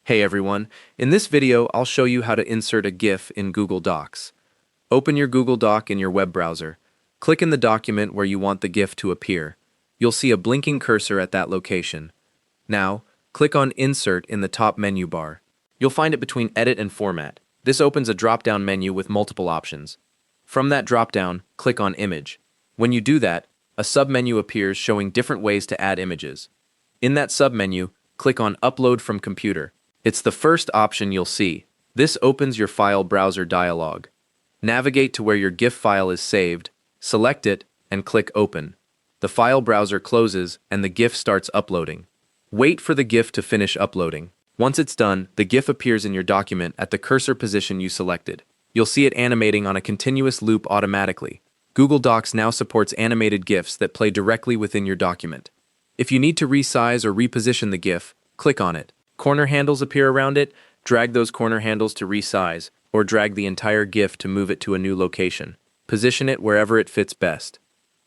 Hey everyone, in this video I'll show you how to insert a GIF in Google Docs. Open your Google Doc in your web browser. Click in the document where you want the GIF to appear. You'll see a blinking cursor at that location. Now, click on Insert in the top menu bar. You'll find it between Edit and Format. This opens a drop-down menu with multiple options. From that drop-down, click on Image. When you do that, a sub-menu appears showing different ways to add images. In that sub-menu, click on Upload from Computer. It's the first option you'll see. This opens your file browser dialog. Navigate to where your GIF file is saved, select it, and click Open. The file browser closes and the GIF starts uploading. Wait for the GIF to finish uploading. Once it's done, the GIF appears in your document at the cursor position you selected. You'll see it animating on a continuous loop automatically. Google Docs now supports animated GIFs that play directly within your document. If you need to resize or reposition the GIF, click on it. Corner handles appear around it. Drag those corner handles to resize, or drag the entire GIF to move it to a new location. Position it wherever it fits best.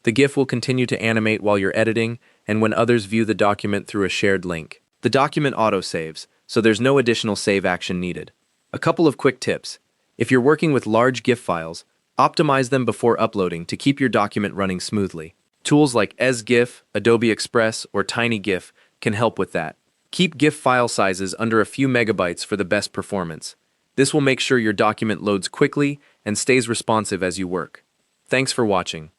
The GIF will continue to animate while you're editing and when others view the document through a shared link. The document auto-saves, so there's no additional save action needed. A couple of quick tips. If you're working with large GIF files, optimize them before uploading to keep your document running smoothly. Tools like sGIF, Adobe Express, or TinyGIF can help with that. Keep GIF file sizes under a few megabytes for the best performance. This will make sure your document loads quickly and stays responsive as you work. Thanks for watching.